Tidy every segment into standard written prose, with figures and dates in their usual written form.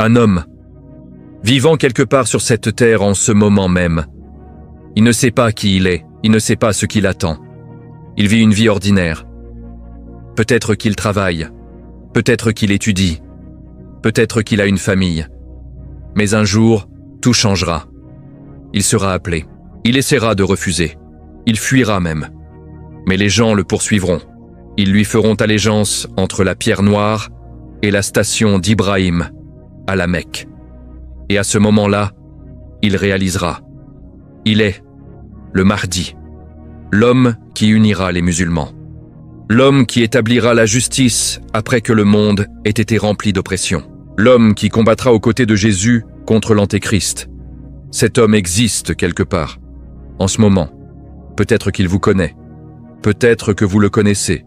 Un homme, vivant quelque part sur cette terre en ce moment même. Il ne sait pas qui il est, il ne sait pas ce qui l'attend. Il vit une vie ordinaire. Peut-être qu'il travaille, peut-être qu'il étudie, peut-être qu'il a une famille. Mais un jour, tout changera. Il sera appelé. Il essaiera de refuser. Il fuira même. Mais les gens le poursuivront. Ils lui feront allégeance entre la pierre noire et la station d'Ibrahim, à la Mecque. Et à ce moment-là, il réalisera. Il est le Mahdi, l'homme qui unira les musulmans. L'homme qui établira la justice après que le monde ait été rempli d'oppression. L'homme qui combattra aux côtés de Jésus contre l'Antéchrist. Cet homme existe quelque part, en ce moment. Peut-être qu'il vous connaît. Peut-être que vous le connaissez.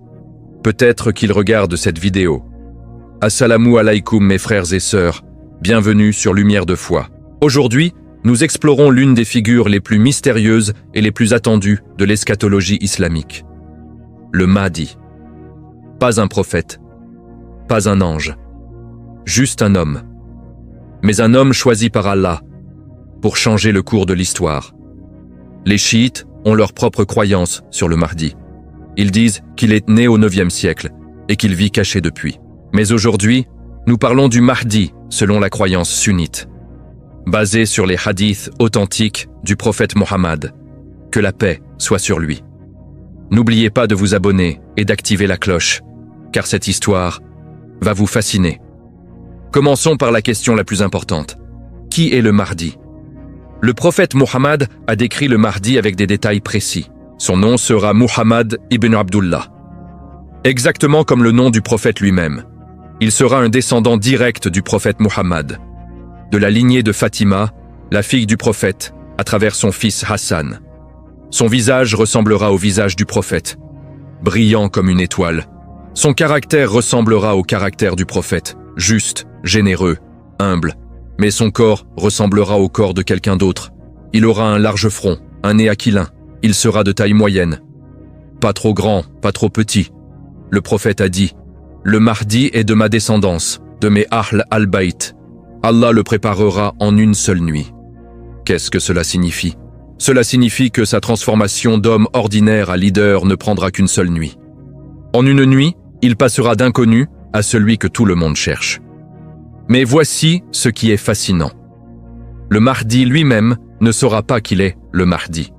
Peut-être qu'il regarde cette vidéo. Assalamu alaikum mes frères et sœurs, bienvenue sur Lumière de foi. Aujourd'hui, nous explorons l'une des figures les plus mystérieuses et les plus attendues de l'eschatologie islamique. Le Mahdi. Pas un prophète, pas un ange, juste un homme. Mais un homme choisi par Allah pour changer le cours de l'histoire. Les chiites ont leur propre croyance sur le Mahdi. Ils disent qu'il est né au 9e siècle et qu'il vit caché depuis. Mais aujourd'hui, nous parlons du Mahdi selon la croyance sunnite, basée sur les hadiths authentiques du prophète Mohammed. Que la paix soit sur lui. N'oubliez pas de vous abonner et d'activer la cloche, car cette histoire va vous fasciner. Commençons par la question la plus importante. Qui est le Mahdi? Le prophète Mohammed a décrit le Mahdi avec des détails précis. Son nom sera Muhammad ibn Abdullah. Exactement comme le nom du prophète lui-même. Il sera un descendant direct du prophète Mohammed, de la lignée de Fatima, la fille du prophète, à travers son fils Hassan. Son visage ressemblera au visage du prophète, brillant comme une étoile. Son caractère ressemblera au caractère du prophète, juste, généreux, humble. Mais son corps ressemblera au corps de quelqu'un d'autre. Il aura un large front, un nez aquilin. Il sera de taille moyenne. Pas trop grand, pas trop petit. Le prophète a dit, « Le Mahdi est de ma descendance, de mes Ahl al-Bayt. Allah le préparera en une seule nuit. » Qu'est-ce que cela signifie? Cela signifie que sa transformation d'homme ordinaire à leader ne prendra qu'une seule nuit. En une nuit, il passera d'inconnu à celui que tout le monde cherche. Mais voici ce qui est fascinant. Le Mahdi lui-même ne saura pas qu'il est le Mahdi.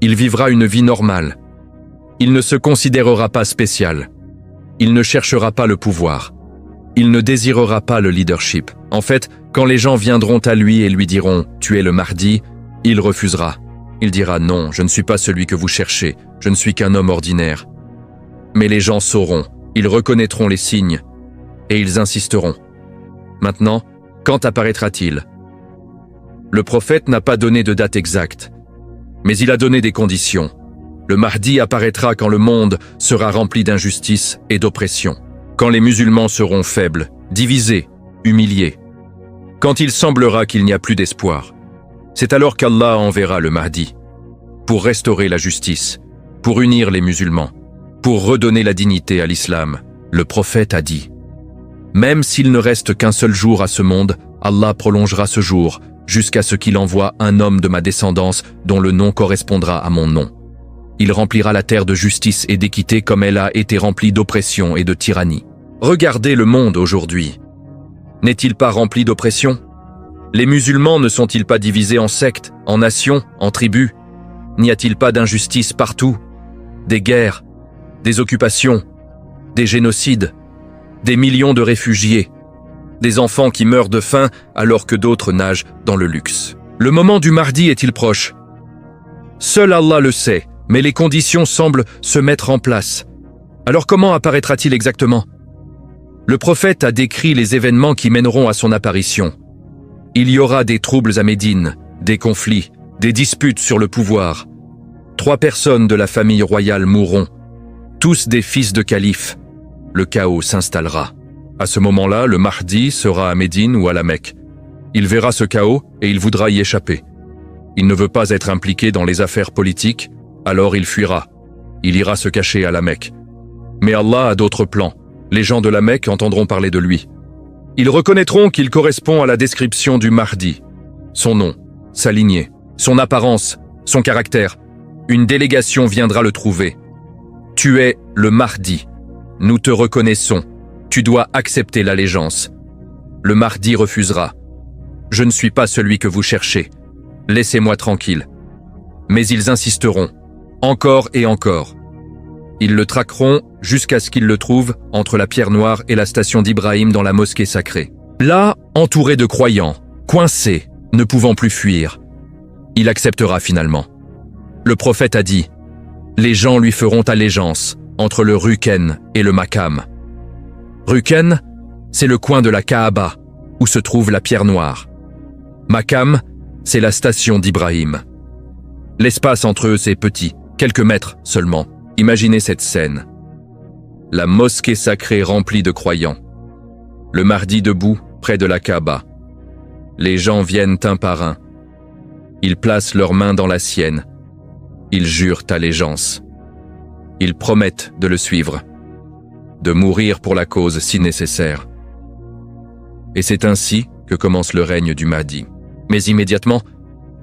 Il vivra une vie normale. Il ne se considérera pas spécial. Il ne cherchera pas le pouvoir. Il ne désirera pas le leadership. En fait, quand les gens viendront à lui et lui diront « Tu es le Mahdi », il refusera. Il dira « Non, je ne suis pas celui que vous cherchez. Je ne suis qu'un homme ordinaire. » Mais les gens sauront, ils reconnaîtront les signes et ils insisteront. Maintenant, quand apparaîtra-t-il? Le prophète n'a pas donné de date exacte, mais il a donné des conditions. Le Mahdi apparaîtra quand le monde sera rempli d'injustice et d'oppression, quand les musulmans seront faibles, divisés, humiliés, quand il semblera qu'il n'y a plus d'espoir. C'est alors qu'Allah enverra le Mahdi, pour restaurer la justice, pour unir les musulmans, pour redonner la dignité à l'islam. Le prophète a dit, « Même s'il ne reste qu'un seul jour à ce monde, Allah prolongera ce jour, jusqu'à ce qu'il envoie un homme de ma descendance dont le nom correspondra à mon nom. Il remplira la terre de justice et d'équité comme elle a été remplie d'oppression et de tyrannie. » Regardez le monde aujourd'hui. N'est-il pas rempli d'oppression? Les musulmans ne sont-ils pas divisés en sectes, en nations, en tribus? N'y a-t-il pas d'injustice partout? Des guerres, des occupations, des génocides, des millions de réfugiés, des enfants qui meurent de faim alors que d'autres nagent dans le luxe. Le moment du Mahdi est-il proche? Seul Allah le sait, mais les conditions semblent se mettre en place. Alors comment apparaîtra-t-il exactement? Le prophète a décrit les événements qui mèneront à son apparition. Il y aura des troubles à Médine, des conflits, des disputes sur le pouvoir. 3 personnes de la famille royale mourront, tous des fils de califes. Le chaos s'installera. À ce moment-là, le Mahdi sera à Médine ou à la Mecque. Il verra ce chaos et il voudra y échapper. Il ne veut pas être impliqué dans les affaires politiques, alors il fuira. Il ira se cacher à la Mecque. Mais Allah a d'autres plans. Les gens de la Mecque entendront parler de lui. Ils reconnaîtront qu'il correspond à la description du Mahdi. Son nom, sa lignée, son apparence, son caractère. Une délégation viendra le trouver. Tu es le Mahdi. Nous te reconnaissons. Tu dois accepter l'allégeance. Le Mahdi refusera. Je ne suis pas celui que vous cherchez. Laissez-moi tranquille. Mais ils insisteront, encore et encore. Ils le traqueront jusqu'à ce qu'ils le trouvent entre la pierre noire et la station d'Ibrahim dans la mosquée sacrée. Là, entouré de croyants, coincé, ne pouvant plus fuir, il acceptera finalement. Le prophète a dit, les gens lui feront allégeance entre le Ruken et le Makam. Ruken, c'est le coin de la Kaaba, où se trouve la pierre noire. Makam, c'est la station d'Ibrahim. L'espace entre eux, c'est petit, quelques mètres seulement. Imaginez cette scène. La mosquée sacrée remplie de croyants. Le Mahdi debout, près de la Kaaba. Les gens viennent un par un. Ils placent leurs mains dans la sienne. Ils jurent allégeance. Ils promettent de le suivre, de mourir pour la cause si nécessaire. Et c'est ainsi que commence le règne du Mahdi. Mais immédiatement,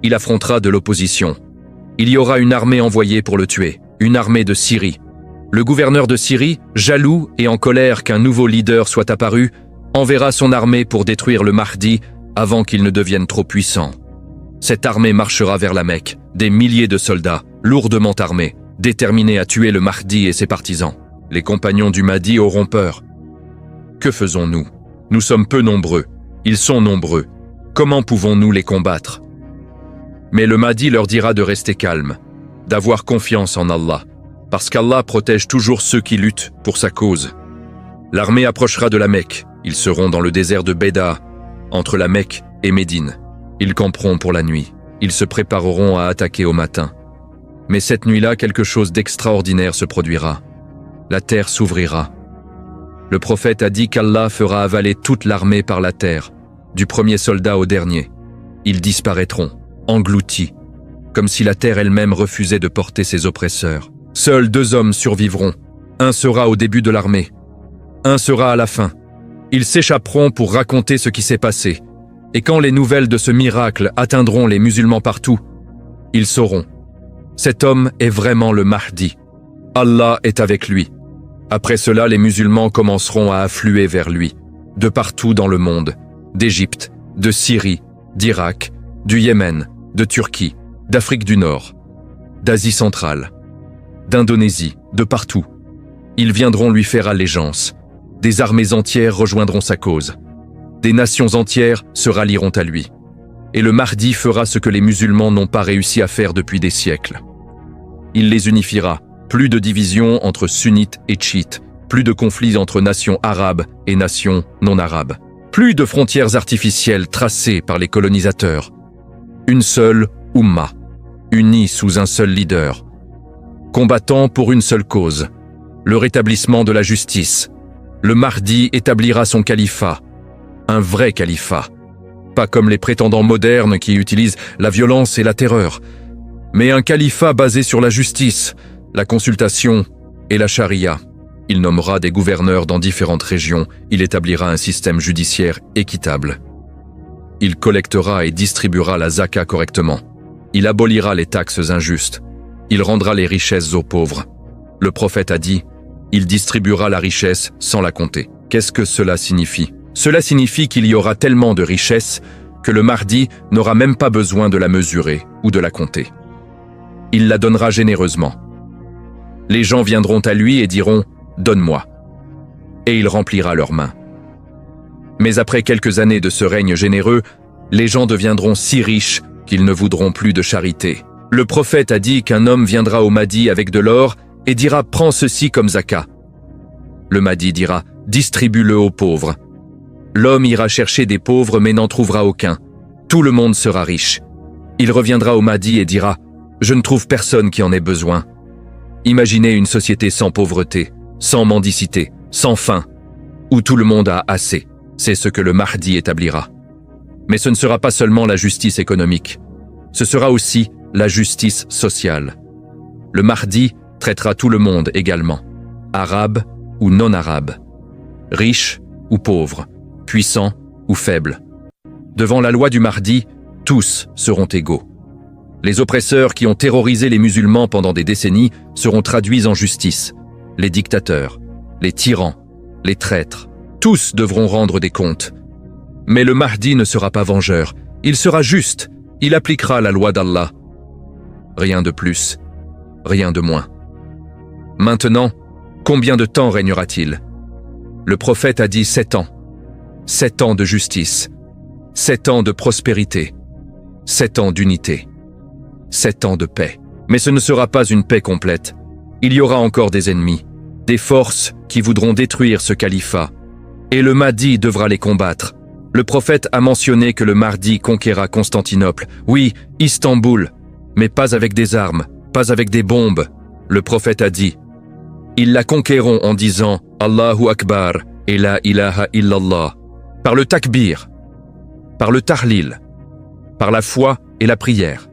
il affrontera de l'opposition. Il y aura une armée envoyée pour le tuer, une armée de Syrie. Le gouverneur de Syrie, jaloux et en colère qu'un nouveau leader soit apparu, enverra son armée pour détruire le Mahdi avant qu'il ne devienne trop puissant. Cette armée marchera vers la Mecque, des milliers de soldats, lourdement armés, déterminés à tuer le Mahdi et ses partisans. Les compagnons du Mahdi auront peur. Que faisons-nous? Nous sommes peu nombreux, ils sont nombreux. Comment pouvons-nous les combattre? Mais le Mahdi leur dira de rester calme, d'avoir confiance en Allah, parce qu'Allah protège toujours ceux qui luttent pour sa cause. L'armée approchera de la Mecque, ils seront dans le désert de Béda, entre la Mecque et Médine. Ils camperont pour la nuit, ils se prépareront à attaquer au matin. Mais cette nuit-là, quelque chose d'extraordinaire se produira. La terre s'ouvrira. Le prophète a dit qu'Allah fera avaler toute l'armée par la terre, du premier soldat au dernier. Ils disparaîtront, engloutis, comme si la terre elle-même refusait de porter ses oppresseurs. Seuls 2 hommes survivront. Un sera au début de l'armée. Un sera à la fin. Ils s'échapperont pour raconter ce qui s'est passé. Et quand les nouvelles de ce miracle atteindront les musulmans partout, ils sauront. Cet homme est vraiment le Mahdi. Allah est avec lui. Après cela, les musulmans commenceront à affluer vers lui, de partout dans le monde, d'Égypte, de Syrie, d'Irak, du Yémen, de Turquie, d'Afrique du Nord, d'Asie centrale, d'Indonésie, de partout. Ils viendront lui faire allégeance. Des armées entières rejoindront sa cause. Des nations entières se rallieront à lui. Et le Mahdi fera ce que les musulmans n'ont pas réussi à faire depuis des siècles. Il les unifiera. Plus de divisions entre sunnites et chiites, plus de conflits entre nations arabes et nations non arabes, plus de frontières artificielles tracées par les colonisateurs. Une seule Ummah, unie sous un seul leader, combattant pour une seule cause, le rétablissement de la justice. Le Mahdi établira son califat, un vrai califat, pas comme les prétendants modernes qui utilisent la violence et la terreur, mais un califat basé sur la justice, la consultation et la charia. Il nommera des gouverneurs dans différentes régions, il établira un système judiciaire équitable. Il collectera et distribuera la zaka correctement. Il abolira les taxes injustes. Il rendra les richesses aux pauvres. Le prophète a dit, il distribuera la richesse sans la compter. Qu'est-ce que cela signifie? Cela signifie qu'il y aura tellement de richesses que le Mahdi n'aura même pas besoin de la mesurer ou de la compter. Il la donnera généreusement. Les gens viendront à lui et diront « Donne-moi » et il remplira leurs mains. Mais après quelques années de ce règne généreux, les gens deviendront si riches qu'ils ne voudront plus de charité. Le prophète a dit qu'un homme viendra au Mahdi avec de l'or et dira « Prends ceci comme zakat ». Le Mahdi dira « Distribue-le aux pauvres ». L'homme ira chercher des pauvres mais n'en trouvera aucun. Tout le monde sera riche. Il reviendra au Mahdi et dira « Je ne trouve personne qui en ait besoin ». Imaginez une société sans pauvreté, sans mendicité, sans faim, où tout le monde a assez. C'est ce que le Mahdi établira. Mais ce ne sera pas seulement la justice économique, ce sera aussi la justice sociale. Le Mahdi traitera tout le monde également, arabe ou non arabe, riche ou pauvre, puissants ou faibles. Devant la loi du Mahdi, tous seront égaux. Les oppresseurs qui ont terrorisé les musulmans pendant des décennies seront traduits en justice. Les dictateurs, les tyrans, les traîtres, tous devront rendre des comptes. Mais le Mahdi ne sera pas vengeur, il sera juste, il appliquera la loi d'Allah. Rien de plus, rien de moins. Maintenant, combien de temps régnera-t-il? Le prophète a dit 7 ans. 7 ans de justice, 7 ans de prospérité, 7 ans d'unité, 7 ans de paix. Mais ce ne sera pas une paix complète. Il y aura encore des ennemis, des forces qui voudront détruire ce califat. Et le Mahdi devra les combattre. Le prophète a mentionné que le Mahdi conquérera Constantinople, oui, Istanbul, mais pas avec des armes, pas avec des bombes. Le prophète a dit, ils la conquéreront en disant Allahu Akbar et la ilaha illallah, par le takbir, par le tahlil, par la foi et la prière.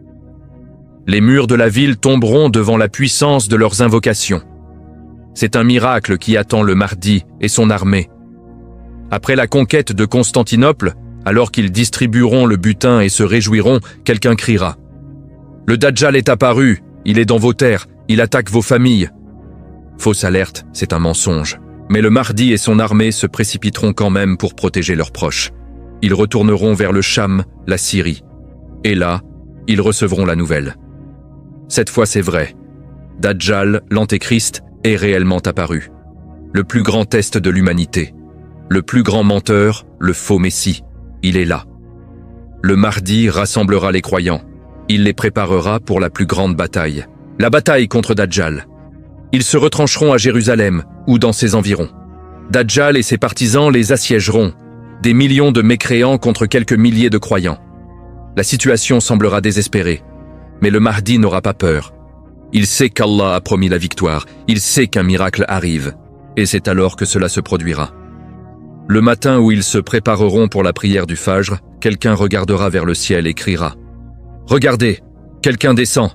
Les murs de la ville tomberont devant la puissance de leurs invocations. C'est un miracle qui attend le Mahdi et son armée. Après la conquête de Constantinople, alors qu'ils distribueront le butin et se réjouiront, quelqu'un criera « Le Dajjal est apparu, il est dans vos terres, il attaque vos familles. » Fausse alerte, c'est un mensonge. Mais le Mahdi et son armée se précipiteront quand même pour protéger leurs proches. Ils retourneront vers le Cham, la Syrie. Et là, ils recevront la nouvelle. Cette fois c'est vrai. Dajjal, l'antéchrist, est réellement apparu. Le plus grand test de l'humanité. Le plus grand menteur, le faux messie, il est là. Le Mahdi rassemblera les croyants. Il les préparera pour la plus grande bataille. La bataille contre Dajjal. Ils se retrancheront à Jérusalem ou dans ses environs. Dajjal et ses partisans les assiégeront. Des millions de mécréants contre quelques milliers de croyants. La situation semblera désespérée. Mais le Mahdi n'aura pas peur. Il sait qu'Allah a promis la victoire. Il sait qu'un miracle arrive. Et c'est alors que cela se produira. Le matin où ils se prépareront pour la prière du Fajr, quelqu'un regardera vers le ciel et criera « Regardez, quelqu'un descend !»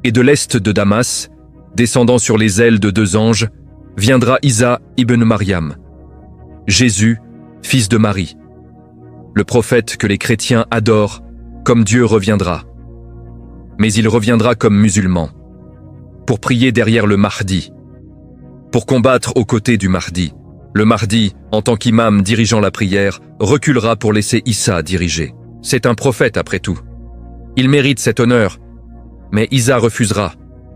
Et de l'est de Damas, descendant sur les ailes de 2 anges, viendra Isa ibn Maryam, Jésus, fils de Marie. Le prophète que les chrétiens adorent, comme Dieu reviendra. Mais il reviendra comme musulman, pour prier derrière le Mahdi, pour combattre aux côtés du Mahdi. Le Mahdi, en tant qu'imam dirigeant la prière, reculera pour laisser Issa diriger. C'est un prophète après tout. Il mérite cet honneur. Mais Isa refusera.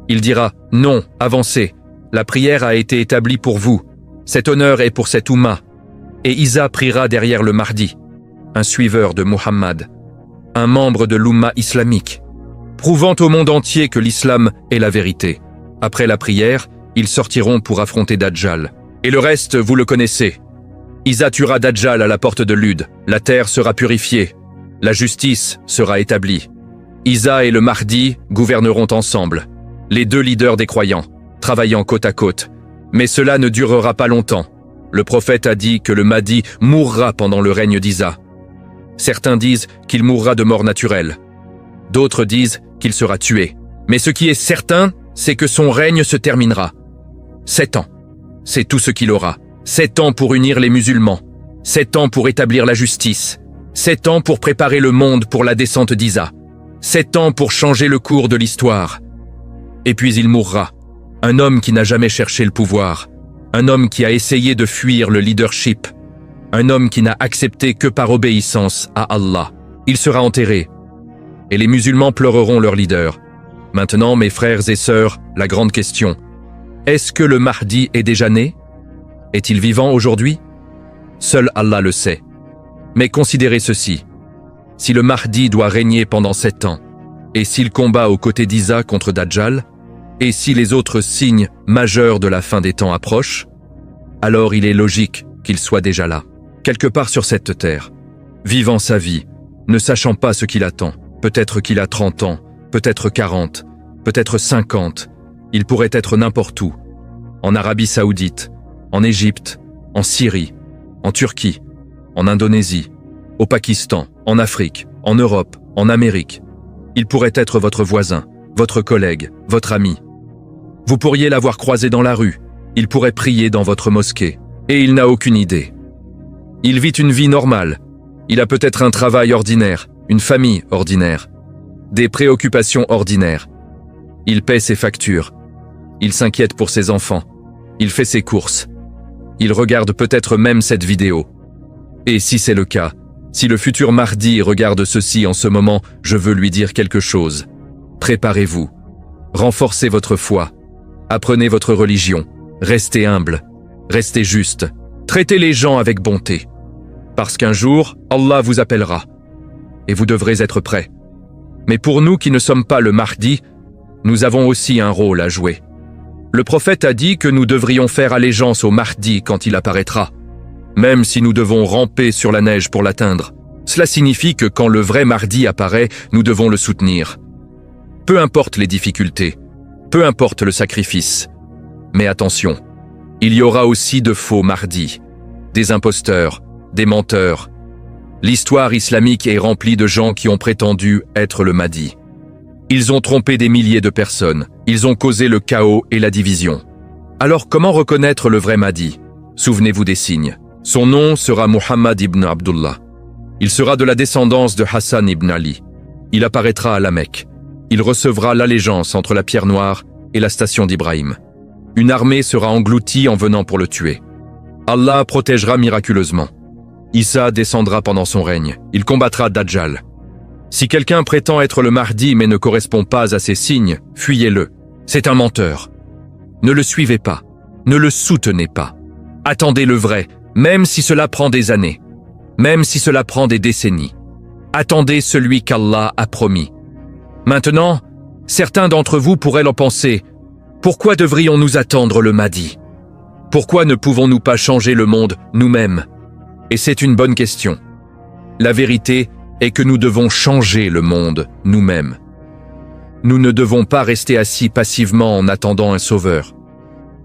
Il dira « Non, avancez. La prière a été établie pour vous. Cet honneur est pour cette Oumma. » Et Isa priera derrière le Mahdi, un suiveur de Muhammad, un membre de l'Oumma islamique, prouvant au monde entier que l'islam est la vérité. Après la prière, ils sortiront pour affronter Dajjal. Et le reste, vous le connaissez. Isa tuera Dajjal à la porte de Lude. La terre sera purifiée. La justice sera établie. Isa et le Mahdi gouverneront ensemble. Les 2 leaders des croyants, travaillant côte à côte. Mais cela ne durera pas longtemps. Le prophète a dit que le Mahdi mourra pendant le règne d'Isa. Certains disent qu'il mourra de mort naturelle. D'autres disent qu'il sera tué. Mais ce qui est certain, c'est que son règne se terminera. 7 ans. C'est tout ce qu'il aura. 7 ans pour unir les musulmans. 7 ans pour établir la justice. 7 ans pour préparer le monde pour la descente d'Isa. 7 ans pour changer le cours de l'histoire. Et puis il mourra. Un homme qui n'a jamais cherché le pouvoir. Un homme qui a essayé de fuir le leadership. Un homme qui n'a accepté que par obéissance à Allah. Il sera enterré. Et les musulmans pleureront leur leader. Maintenant, mes frères et sœurs, la grande question. Est-ce que le Mahdi est déjà né? Est-il vivant aujourd'hui? Seul Allah le sait. Mais considérez ceci. Si le Mahdi doit régner pendant 7 ans, et s'il combat aux côtés d'Isa contre Dajjal, et si les autres signes majeurs de la fin des temps approchent, alors il est logique qu'il soit déjà là, quelque part sur cette terre, vivant sa vie, ne sachant pas ce qu'il attend. Peut-être qu'il a 30 ans, peut-être 40, peut-être 50, il pourrait être n'importe où, en Arabie Saoudite, en Égypte, en Syrie, en Turquie, en Indonésie, au Pakistan, en Afrique, en Europe, en Amérique. Il pourrait être votre voisin, votre collègue, votre ami. Vous pourriez l'avoir croisé dans la rue, il pourrait prier dans votre mosquée, et il n'a aucune idée. Il vit une vie normale. Il a peut-être un travail ordinaire, une famille ordinaire, des préoccupations ordinaires. Il paie ses factures. Il s'inquiète pour ses enfants. Il fait ses courses. Il regarde peut-être même cette vidéo. Et si c'est le cas, si le futur Mahdi regarde ceci en ce moment, je veux lui dire quelque chose. Préparez-vous. Renforcez votre foi. Apprenez votre religion. Restez humble. Restez juste. Traitez les gens avec bonté. Parce qu'un jour, Allah vous appellera. Et vous devrez être prêts. Mais pour nous qui ne sommes pas le Mahdi, nous avons aussi un rôle à jouer. Le prophète a dit que nous devrions faire allégeance au Mahdi quand il apparaîtra, même si nous devons ramper sur la neige pour l'atteindre. Cela signifie que quand le vrai Mahdi apparaît, nous devons le soutenir. Peu importe les difficultés, peu importe le sacrifice. Mais attention, il y aura aussi de faux Mahdi, des imposteurs, des menteurs. L'histoire islamique est remplie de gens qui ont prétendu être le Mahdi. Ils ont trompé des milliers de personnes, ils ont causé le chaos et la division. Alors comment reconnaître le vrai Mahdi? Souvenez-vous des signes. Son nom sera Muhammad ibn Abdullah. Il sera de la descendance de Hassan ibn Ali. Il apparaîtra à la Mecque. Il recevra l'allégeance entre la pierre noire et la station d'Ibrahim. Une armée sera engloutie en venant pour le tuer. Allah protégera miraculeusement. Isa descendra pendant son règne. Il combattra Dajjal. Si quelqu'un prétend être le Mahdi mais ne correspond pas à ces signes, fuyez-le. C'est un menteur. Ne le suivez pas. Ne le soutenez pas. Attendez le vrai, même si cela prend des années. Même si cela prend des décennies. Attendez celui qu'Allah a promis. Maintenant, certains d'entre vous pourraient en penser, pourquoi devrions-nous attendre le Mahdi? Pourquoi ne pouvons-nous pas changer le monde nous-mêmes? Et c'est une bonne question. La vérité est que nous devons changer le monde nous-mêmes. Nous ne devons pas rester assis passivement en attendant un sauveur.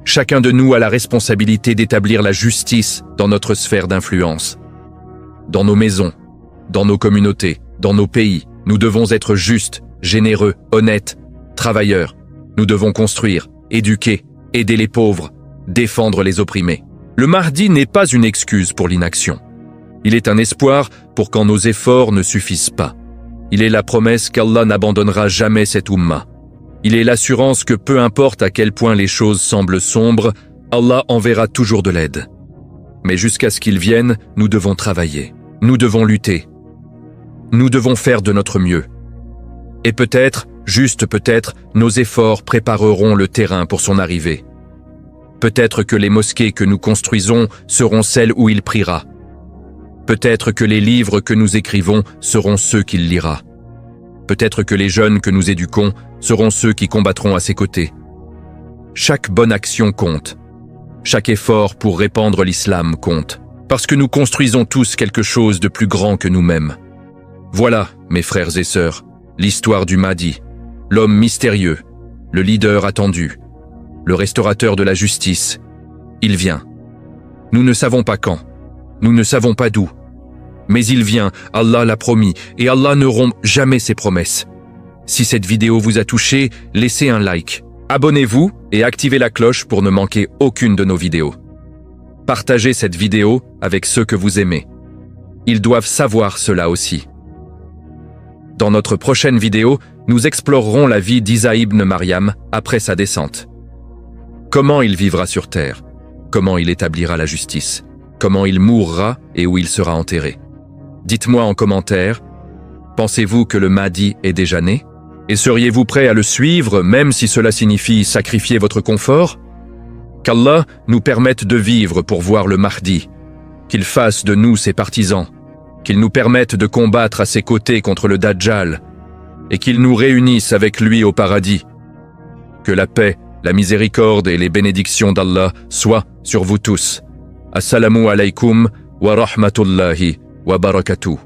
Chacun de nous a la responsabilité d'établir la justice dans notre sphère d'influence. Dans nos maisons, dans nos communautés, dans nos pays, nous devons être justes, généreux, honnêtes, travailleurs. Nous devons construire, éduquer, aider les pauvres, défendre les opprimés. Le Mahdi n'est pas une excuse pour l'inaction. Il est un espoir pour quand nos efforts ne suffisent pas. Il est la promesse qu'Allah n'abandonnera jamais cette Ummah. Il est l'assurance que peu importe à quel point les choses semblent sombres, Allah enverra toujours de l'aide. Mais jusqu'à ce qu'il vienne, nous devons travailler. Nous devons lutter. Nous devons faire de notre mieux. Et peut-être, juste peut-être, nos efforts prépareront le terrain pour son arrivée. Peut-être que les mosquées que nous construisons seront celles où il priera. Peut-être que les livres que nous écrivons seront ceux qu'il lira. Peut-être que les jeunes que nous éduquons seront ceux qui combattront à ses côtés. Chaque bonne action compte. Chaque effort pour répandre l'islam compte. Parce que nous construisons tous quelque chose de plus grand que nous-mêmes. Voilà, mes frères et sœurs, l'histoire du Mahdi, l'homme mystérieux, le leader attendu, le restaurateur de la justice. Il vient. Nous ne savons pas quand, nous ne savons pas d'où. Mais il vient, Allah l'a promis, et Allah ne rompt jamais ses promesses. Si cette vidéo vous a touché, laissez un like, abonnez-vous et activez la cloche pour ne manquer aucune de nos vidéos. Partagez cette vidéo avec ceux que vous aimez. Ils doivent savoir cela aussi. Dans notre prochaine vidéo, nous explorerons la vie d'Isa ibn Maryam après sa descente. Comment il vivra sur terre, comment il établira la justice, comment il mourra et où il sera enterré. Dites-moi en commentaire, pensez-vous que le Mahdi est déjà né? Et seriez-vous prêt à le suivre même si cela signifie sacrifier votre confort? Qu'Allah nous permette de vivre pour voir le Mahdi, qu'il fasse de nous ses partisans, qu'il nous permette de combattre à ses côtés contre le Dajjal et qu'il nous réunisse avec lui au paradis. Que la paix, la miséricorde et les bénédictions d'Allah soient sur vous tous. Assalamu alaykum wa rahmatullahi wa barakatuh.